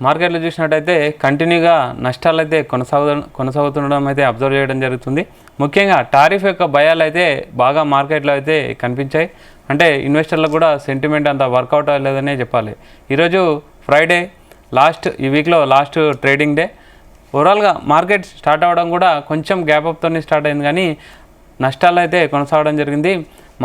మార్కెట్లో చూసినట్టయితే కంటిన్యూగా నష్టాలు అయితే కొనసాగుతుండడం అయితే అబ్జర్వ్ చేయడం జరుగుతుంది. ముఖ్యంగా టారిఫ్ యొక్క భయాలు అయితే బాగా మార్కెట్లో అయితే కనిపించాయి. అంటే ఇన్వెస్టర్లకు కూడా సెంటిమెంట్ అంత వర్కౌట్ అవ్వలేదనే చెప్పాలి. ఈరోజు ఫ్రైడే, ఈ వీక్లో లాస్ట్ ట్రేడింగ్ డే. ఓవరాల్గా మార్కెట్ స్టార్ట్ అవ్వడం కూడా కొంచెం గ్యాప్ అప్తోనే స్టార్ట్ అయింది, కానీ నష్టాలు అయితే కొనసాగడం జరిగింది.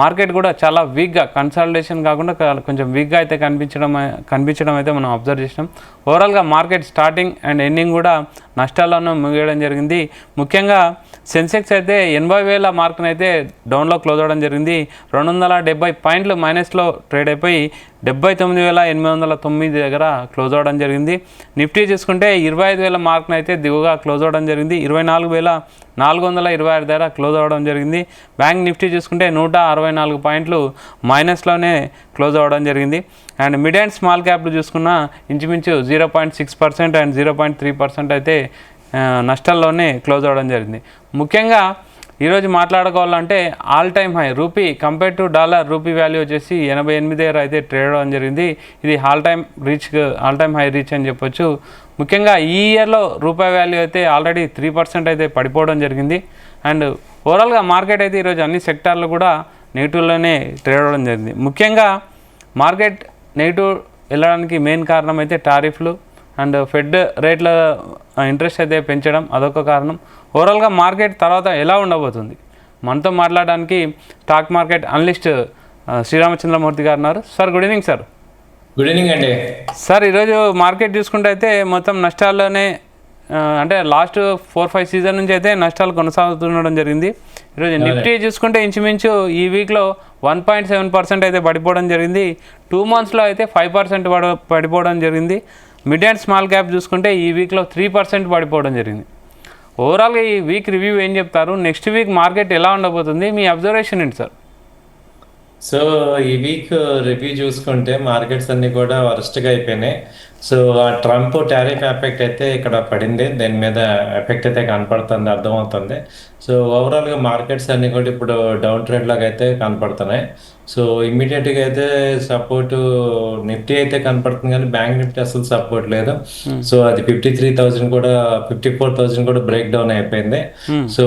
మార్కెట్ కూడా చాలా వీక్గా, కన్సాలిడేషన్ కాకుండా కొంచెం వీక్గా అయితే కనిపించడం అయితే మనం అబ్జర్వ్ చేసినాం. ఓవరాల్గా మార్కెట్ స్టార్టింగ్ అండ్ ఎండింగ్ కూడా నష్టాలను ముగియడం జరిగింది. ముఖ్యంగా సెన్సెక్స్ అయితే 80,000 మార్కును అయితే డౌన్లో క్లోజ్ అవ్వడం జరిగింది. 270 పాయింట్లు మైనస్లో ట్రేడ్ అయిపోయి 79,809 దగ్గర క్లోజ్ అవ్వడం జరిగింది. నిఫ్టీ చూసుకుంటే 25,000 మార్కును అయితే దిగువగా క్లోజ్ అవ్వడం జరిగింది. 24,426 దగ్గర క్లోజ్ అవ్వడం జరిగింది. బ్యాంక్ నిఫ్టీ చూసుకుంటే 164 పాయింట్లు మైనస్లోనే క్లోజ్ అవ్వడం జరిగింది. అండ్ మిడ్ అండ్ స్మాల్ క్యాప్లు చూసుకున్న ఇంచుమించు 0.6% అండ్ 0.3% అయితే నష్టాల్లోనే క్లోజ్ అవ్వడం జరిగింది. ముఖ్యంగా ఈరోజు మాట్లాడుకోవాలంటే all time high rupee compare to dollar, rupee value వచ్చేసి 88 దగ్గర అయితే ట్రేడ్ అవ్వడం జరిగింది. ఇది ఆల్ టైమ్ హై రీచ్ అని చెప్పొచ్చు. ముఖ్యంగా ఈ ఇయర్లో రూపాయి వాల్యూ అయితే ఆల్రెడీ 3% అయితే పడిపోవడం జరిగింది. అండ్ ఓవరాల్గా మార్కెట్ అయితే ఈరోజు అన్ని సెక్టార్లు కూడా నెగిటివ్లోనే ట్రేడ్ అవ్వడం జరిగింది. ముఖ్యంగా మార్కెట్ నెగిటివ్ వెళ్ళడానికి మెయిన్ కారణం అయితే టారిఫ్లు అండ్ ఫెడ్ రేట్ల ఇంట్రెస్ట్ అయితే పెంచడం, అదొక కారణం. ఓవరాల్గా మార్కెట్ తర్వాత ఎలా ఉండబోతుంది మనతో మాట్లాడడానికి స్టాక్ మార్కెట్ అనలిస్ట్ శ్రీరామచంద్రమూర్తి గారు ఉన్నారు. Sir, good evening sir. Good evening అండి. సార్, ఈరోజు మార్కెట్ చూసుకుంటే అయితే మొత్తం నష్టాల్లోనే, అంటే లాస్ట్ 4-5 సీజన్ నుంచి అయితే నష్టాలు కొనసాగుతుండడం జరిగింది. ఈరోజు నిఫ్టీ చూసుకుంటే ఇంచుమించు ఈ వీక్లో 1.7% అయితే పడిపోవడం జరిగింది. 2 మంత్స్లో అయితే 5% పడిపోవడం జరిగింది. మిడ్ అండ్ స్మాల్ క్యాప్ చూసుకుంటే ఈ వీక్లో 3% పడిపోవడం జరిగింది. ఓవరాల్గా ఈ వీక్ రివ్యూ ఏం చెప్తారు? నెక్స్ట్ వీక్ మార్కెట్ ఎలా ఉండబోతుంది? మీ అబ్జర్వేషన్ ఏంటి సార్? సో ఈ వీక్ రివ్యూ చూసుకుంటే మార్కెట్స్ అన్ని కూడా వరస్ట్గా అయిపోయినాయి. సో ఆ ట్రంప్ టారిఫ్ ఎఫెక్ట్ అయితే ఇక్కడ పడింది, దాని మీద ఎఫెక్ట్ అయితే కనపడుతుంది, అర్థమవుతుంది. సో ఓవరాల్గా మార్కెట్స్ అన్ని కూడా ఇప్పుడు డౌన్ ట్రెండ్ లాగా అయితే కనపడుతున్నాయి. సో ఇమ్మీడియట్గా అయితే సపోర్టు నిఫ్టీ అయితే కనపడుతుంది, కానీ బ్యాంక్ నిఫ్టీ అసలు సపోర్ట్ లేదు. సో అది 53,000 కూడా 54,000 కూడా బ్రేక్ డౌన్ అయిపోయింది. సో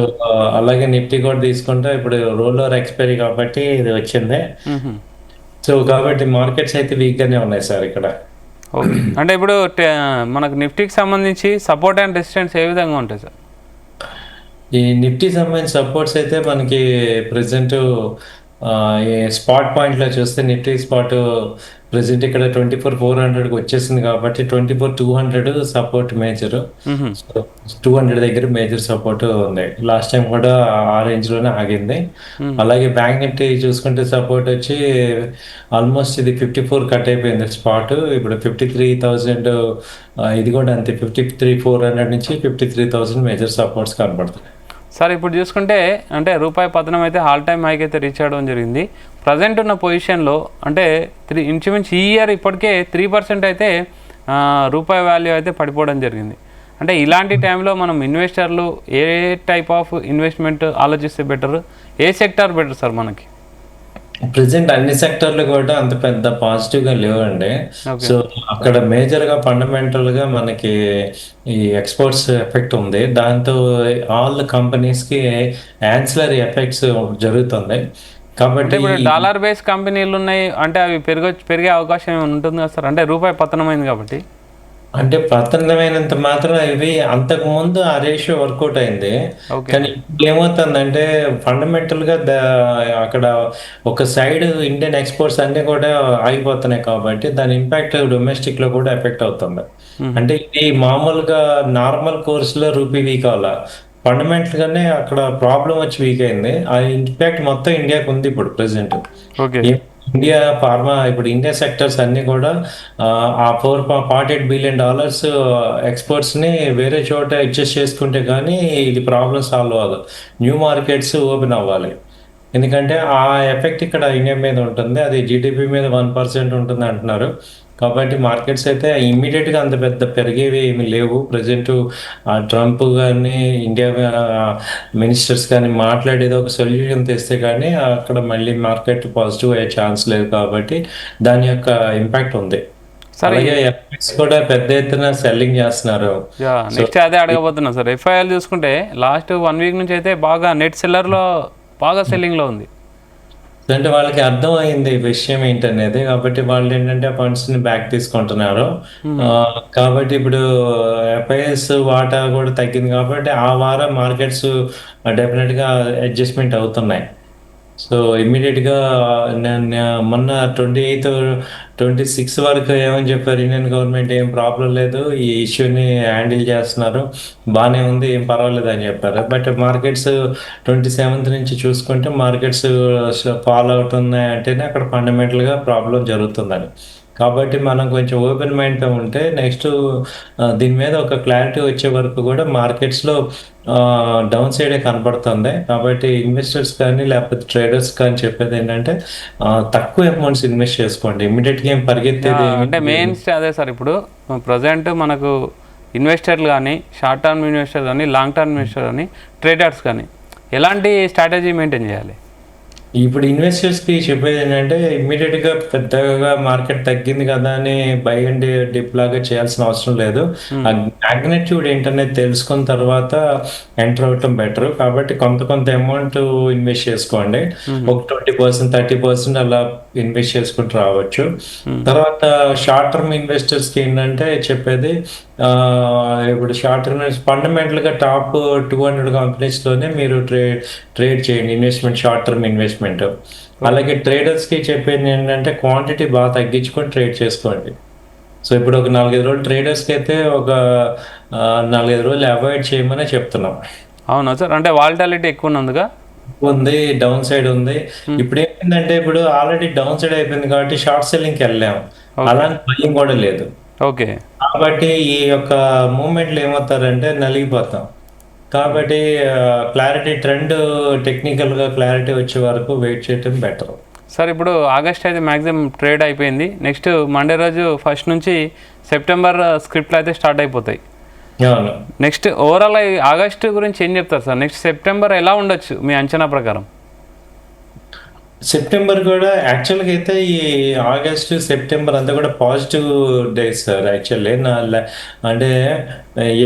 అలాగే నిఫ్టీ కూడా తీసుకుంటే ఇప్పుడు రోల్ ఓవర్ ఎక్స్పైరీ కాబట్టి ఇది వచ్చింది. సో కాబట్టి మార్కెట్స్ అయితే వీక్గానే ఉన్నాయి సార్ ఇక్కడ. ఓకే, అంటే ఇప్పుడు మనకు నిఫ్టీకి సంబంధించి సపోర్ట్ అండ్ రెసిస్టెన్స్ ఏ విధంగా ఉంటాయి సార్? ఈ నిఫ్టీ సంబంధించిన సపోర్ట్స్ అయితే మనకి ప్రెసెంట్ ఈ స్పాట్ పాయింట్లో చూస్తే నిఫ్టీ స్పాట్ ప్రెసెంట్ ఇక్కడ 24,400కి వచ్చేసింది కాబట్టి 24,200 సపోర్ట్ మేజర్. 200 దగ్గర మేజర్ సపోర్ట్ ఉంది. లాస్ట్ టైం కూడా ఆ రేంజ్లోనే ఆగింది. అలాగే బ్యాంక్ నిఫ్టీ చూసుకుంటే సపోర్ట్ వచ్చి ఆల్మోస్ట్ ఇది 54 కట్ అయిపోయింది స్పాట్. ఇప్పుడు 53,000, ఇది కూడా అంతే, 53,400 నుంచి 53,000 మేజర్ సపోర్ట్స్ కనబడుతుంది. సార్, ఇప్పుడు చూసుకుంటే అంటే రూపాయి పతనం అయితే ఆల్ టైమ్ హైకి అయితే రీచ్ అవ్వడం జరిగింది. ప్రజెంట్ ఉన్న పొజిషన్లో అంటే ఇంచుమించు ఈ ఇయర్ ఇప్పటికే 3% అయితే రూపాయి వాల్యూ అయితే పడిపోవడం జరిగింది. అంటే ఇలాంటి టైంలో మనం ఇన్వెస్టర్లు ఏ టైప్ ఆఫ్ ఇన్వెస్ట్మెంట్ ఆలోచిస్తే బెటర్, ఏ సెక్టార్ బెటర్ సార్ మనకి? ప్రెసెంట్ అన్ని సెక్టర్లు కూడా అంత పెద్ద పాజిటివ్గా లేవండి. సో అక్కడ మేజర్గా ఫండమెంటల్గా మనకి ఈ ఎక్స్పోర్ట్స్ ఎఫెక్ట్ ఉంది. దాంతో ఆల్ కంపెనీస్కి యాన్సిలరీ ఎఫెక్ట్స్ జరుగుతుంది. కాబట్టి డాలర్ బేస్ కంపెనీలు ఉన్నాయి అంటే అవి పెరిగే అవకాశం ఉంటుంది కదా సార్? అంటే రూపాయి పతనమైంది కాబట్టి. అంటే పతనమైనంత మాత్రం ఇవి అంతకు ముందు ఆ రేషియో వర్కౌట్ అయింది. కానీ ఇప్పుడు ఏమవుతుందంటే ఫండమెంటల్గా అక్కడ ఒక సైడ్ ఇండియన్ ఎక్స్పోర్ట్స్ అన్ని కూడా ఆగిపోతున్నాయి కాబట్టి దాని ఇంపాక్ట్ డొమెస్టిక్ లో కూడా ఎఫెక్ట్ అవుతుంది. అంటే ఇది మామూలుగా నార్మల్ కోర్సులో రూపీ వీక్ అవ్వాల, ఫండమెంటల్ గానే అక్కడ ప్రాబ్లం వచ్చి వీక్ అయింది. ఆ ఇంపాక్ట్ మొత్తం ఇండియాకి ఉంది ఇప్పుడు ప్రెసెంట్. ఇండియా ఫార్మా, ఇప్పుడు ఇండియా సెక్టర్స్ అన్ని కూడా ఆ $4.8 బిలియన్ ఎక్స్పోర్ట్స్ని వేరే చోట అడ్జస్ట్ చేసుకుంటే కానీ ఇది ప్రాబ్లం సాల్వ్ అవ్వదు. న్యూ మార్కెట్స్ ఓపెన్ అవ్వాలి. ఎందుకంటే ఆ ఎఫెక్ట్ ఇక్కడ ఇండియా మీద ఉంటుంది, అది జీడిపి మీద 1% ఉంటుంది అంటున్నారు. కాబట్టి మార్కెట్స్ అయితే ఇమ్మీడియట్గా అంత పెద్ద పెరిగేవి ఏమి లేవు. ప్రజెంట్ ట్రంప్ కానీ ఇండియా మినిస్టర్స్ కానీ మాట్లాడేది ఒక సొల్యూషన్ తెస్తే కానీ అక్కడ మళ్ళీ మార్కెట్ పాజిటివ్ అయ్యే ఛాన్స్ లేదు. కాబట్టి దాని యొక్క ఇంపాక్ట్ ఉంది. అలాగే ఎఫ్ఐఎస్ కూడా పెద్ద ఎత్తున సెల్లింగ్ చేస్తున్నారు. నెక్స్ట్ అదే అడగబోతున్నా సార్. ఎఫ్ఐఎల్ చూసుకుంటే లాస్ట్ 1 వీక్ నుంచి అయితే బాగా నెట్ సెల్లర్లో బాగా సెల్లింగ్లో ఉంది. అంటే వాళ్ళకి అర్థం అయింది విషయం ఏంటనేది, కాబట్టి వాళ్ళు ఏంటంటే ఫండ్స్ ని బ్యాక్ తీసుకుంటున్నారు. కాబట్టి ఇప్పుడు ఎఫ్ఐఎస్ వాటా కూడా తగ్గింది కాబట్టి ఆ వారం మార్కెట్స్ డెఫినెట్ గా అడ్జస్ట్మెంట్ అవుతున్నాయి. సో ఇమ్మీడియట్గా మొన్న 28, 26 వరకు ఏమని చెప్పారు, ఇండియన్ గవర్నమెంట్ ఏం ప్రాబ్లం లేదు, ఈ ఇష్యూని హ్యాండిల్ చేస్తున్నారు, బాగానే ఉంది, ఏం పర్వాలేదు అని చెప్పారు. బట్ మార్కెట్స్ 27 నుంచి చూసుకుంటే మార్కెట్స్ ఫాలో అవుతున్నాయి అంటేనే అక్కడ ఫండమెంటల్గా ప్రాబ్లం జరుగుతుందని. కాబట్టి మనం కొంచెం ఓపెన్ మైండ్తో ఉంటే నెక్స్ట్ దీని మీద ఒక క్లారిటీ వచ్చే వరకు కూడా మార్కెట్స్లో డౌన్ సైడే కనబడుతుంది. కాబట్టి ఇన్వెస్టర్స్ కానీ లేకపోతే ట్రేడర్స్ కానీ చెప్పేది ఏంటంటే తక్కువ అమౌంట్స్ ఇన్వెస్ట్ చేసుకోండి, ఇమ్మీడియట్గా ఏం పరిగెత్తేది అంటే మెయిన్ అదే సార్. ఇప్పుడు ప్రజెంట్ మనకు ఇన్వెస్టర్లు కానీ, షార్ట్ టర్మ్ ఇన్వెస్టర్ కానీ, లాంగ్ టర్మ్ ఇన్వెస్టర్ కానీ, ట్రేడర్స్ కానీ ఎలాంటి స్ట్రాటజీ మెయింటైన్ చేయాలి? ఇప్పుడు ఇన్వెస్టర్స్కి చెప్పేది ఏంటంటే ఇమ్మీడియట్గా పెద్దగా మార్కెట్ తగ్గింది కదా అని బై అండ్ డిప్ లాగా చేయాల్సిన అవసరం లేదు. ఆ మ్యాగ్నెట్యూడ్ ఏంటనేది తెలుసుకున్న తర్వాత ఎంటర్ అవటం బెటర్. కాబట్టి కొంత అమౌంట్ ఇన్వెస్ట్ చేసుకోండి, ఒక 20%, 30% అలా ఇన్వెస్ట్ చేసుకుంటూ రావచ్చు. తర్వాత షార్ట్ టర్మ్ ఇన్వెస్టర్స్కి ఏంటంటే చెప్పేది, ఇప్పుడు షార్ట్ టర్మ్ ఫండమెంటల్గా టాప్ 200 కంపెనీస్లోనే మీరు ట్రేడ్ చేయండి, ఇన్వెస్ట్మెంట్, షార్ట్ టర్మ్ ఇన్వెస్ట్మెంట్. అలాగే ట్రేడర్స్కి చెప్పేది ఏంటంటే క్వాంటిటీ బాగా తగ్గించుకొని ట్రేడ్ చేసుకోండి. సో ఇప్పుడు ఒక 4-5 రోజులు ట్రేడర్స్కి అయితే ఒక 4-5 రోజులు అవాయిడ్ చేయమని చెప్తున్నాం. అవునా సార్? అంటే వాలటాలిటీ ఎక్కువ ఉన్నందుగా ఉంది, డౌన్ సైడ్ ఉంది. ఇప్పుడు ఏమైందంటే ఇప్పుడు ఆల్రెడీ డౌన్ సైడ్ అయిపోయింది కాబట్టి షార్ట్ సెల్లింగ్కి వెళ్ళాము, అలాంటి భయం కూడా లేదు. ఓకే. కాబట్టి ఈ యొక్క మూమెంట్లు ఏమవుతారంటే నలిగిపోతాం. కాబట్టి క్లారిటీ, ట్రెండ్ టెక్నికల్గా క్లారిటీ వచ్చే వరకు వెయిట్ చేయటం బెటర్. సార్ ఇప్పుడు ఆగస్ట్ అయితే మ్యాక్సిమం ట్రేడ్ అయిపోయింది. నెక్స్ట్ మండే రోజు 1 నుంచి సెప్టెంబర్ స్క్రిప్ట్లు అయితే స్టార్ట్ అయిపోతాయి. నెక్స్ట్ ఓవరాల్ ఆగస్ట్ గురించి ఏం చెప్తారు సార్? నెక్స్ట్ సెప్టెంబర్ ఎలా ఉండొచ్చు మీ అంచనా ప్రకారం? సెప్టెంబర్ కూడా యాక్చువల్గా అయితే ఈ ఆగస్ట్, సెప్టెంబర్ అంతా కూడా పాజిటివ్ డేస్ సార్. యాక్చువల్లీ అంటే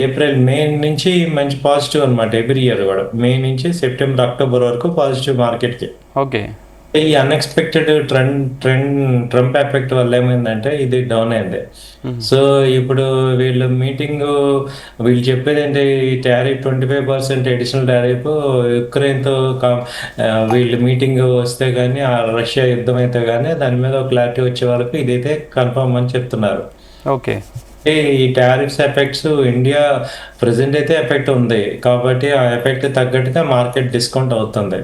ఏప్రిల్, మే నుంచి మంచి పాజిటివ్ అనమాట. ఎవ్రీ ఇయర్ కూడా మే నుంచి సెప్టెంబర్, అక్టోబర్ వరకు పాజిటివ్ మార్కెట్కి. ఓకే. ఈ అన్ఎక్స్పెక్టెడ్ ట్రంప్ ఎఫెక్ట్ వల్ల ఏమైందంటే ఇది డౌన్ అయింది. సో ఇప్పుడు వీళ్ళు చెప్పేది ఏంటి, ఈ టారిఫ్ 25% అడిషనల్ టారిఫ్ యుక్రెయిన్తో వీళ్ళు మీటింగ్ వస్తే కానీ, ఆ రష్యా యుద్ధం అయితే కానీ దాని మీద ఒక క్లారిటీ వచ్చే వరకు ఇదైతే కన్ఫర్మ్ అని చెప్తున్నారు. ఓకే. ఈ టారిఫ్స్ ఎఫెక్ట్స్ ఇండియా ప్రెసెంట్ అయితే ఎఫెక్ట్ ఉంది కాబట్టి ఆ ఎఫెక్ట్ తగ్గట్టుగా మార్కెట్ డిస్కౌంట్ అవుతుంది.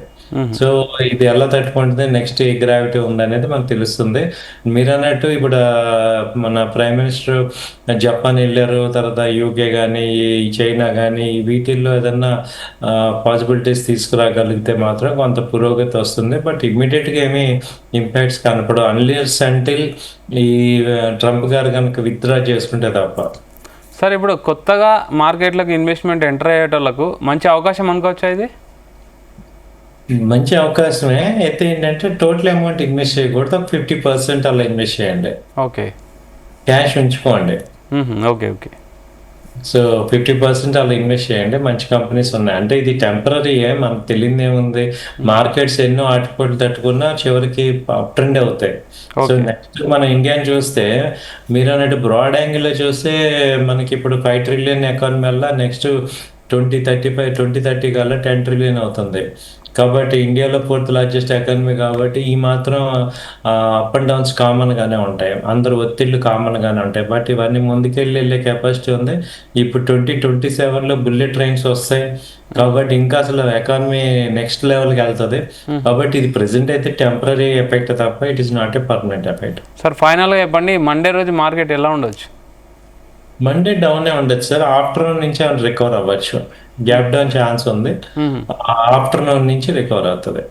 సో ఇది ఎలా తట్టుకుంటుంది, నెక్స్ట్ ఏ గ్రావిటీ ఉందనేది మనకు తెలుస్తుంది. మీరు అన్నట్టు ఇప్పుడు మన ప్రైమ్ మినిస్టర్ జపాన్ వెళ్ళారు, తర్వాత యూకే కానీ, చైనా కానీ, వీటిల్లో ఏదన్నా పాసిబిలిటీస్ తీసుకురాగలిగితే మాత్రం కొంత పురోగతి వస్తుంది. బట్ ఇమ్మీడియట్గా ఏమీ ఇంపాక్ట్స్ కనపడవు అన్లెస్ అంటిల్ ఈ ట్రంప్ గారు కనుక విత్డ్రా చేసుకుంటే తప్ప. సార్ ఇప్పుడు కొత్తగా మార్కెట్లోకి ఇన్వెస్ట్మెంట్ ఎంటర్ అయ్యేటోళ్ళకు మంచి అవకాశం అనుకోవచ్చా? ఇది మంచి అవకాశమే. అయితే ఏంటంటే టోటల్ అమౌంట్ ఇన్వెస్ట్ చేయకూడదు, 50% అలా ఇన్వెస్ట్ చేయండి. ఓకే. క్యాష్ ఉంచుకోండి. ఓకే. ఓకే. సో 50% అలా ఇన్వెస్ట్ చేయండి, మంచి కంపెనీస్ ఉన్నాయి. అంటే ఇది టెంపరీయే, మనకు తెలియదు ఏముంది. మార్కెట్స్ ఎన్నో ఆటుపోట్లు తట్టుకున్నా చివరికి అప్ ట్రెండ్ అవుతాయి. సో నెక్స్ట్ మన ఇండియాని చూస్తే, మీరు అన్నట్టు బ్రాడ్ యాంగిల్లో చూస్తే మనకి ఇప్పుడు 5 ట్రిలియన్ ఎకానమీ వల్ల నెక్స్ట్ 2030 కల్లా 10 ట్రిలియన్ అవుతుంది. కాబట్టి ఇండియాలో 4th లార్జెస్ట్ ఎకానమీ కాబట్టి ఈ మాత్రం అప్ అండ్ డౌన్స్ కామన్గానే ఉంటాయి, అందరు ఒత్తిళ్ళు కామన్గానే ఉంటాయి. బట్ ఇవన్నీ ముందుకెళ్ళే కెపాసిటీ ఉంది. ఇప్పుడు 2027లో బుల్లెట్ ట్రైన్స్ వస్తాయి కాబట్టి ఇంకా అసలు ఎకానమీ నెక్స్ట్ లెవెల్కి వెళ్తుంది. కాబట్టి ఇది ప్రెసెంట్ అయితే టెంపరీ ఎఫెక్ట్ తప్ప it is not a permanent effect. Sir ఫైనల్గా చెప్పండి, మండే రోజు మార్కెట్ ఎలా ఉండొచ్చు? మండే డౌనే ఉండొచ్చు సార్. ఆఫ్టర్నూన్ నుంచి రికవర్ అవ్వచ్చు, గ్యాప్ డౌన్ ఛాన్స్ ఉంది. ఆఫ్టర్నూన్ నుంచి రికవర్ అవుతుంది.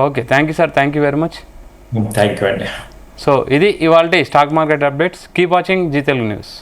Okay. Thank you sir. Thank you very much. Thank you అండి. సో ఇది ఇవాల్టి stock market updates. Keep watching Zee Telugu news.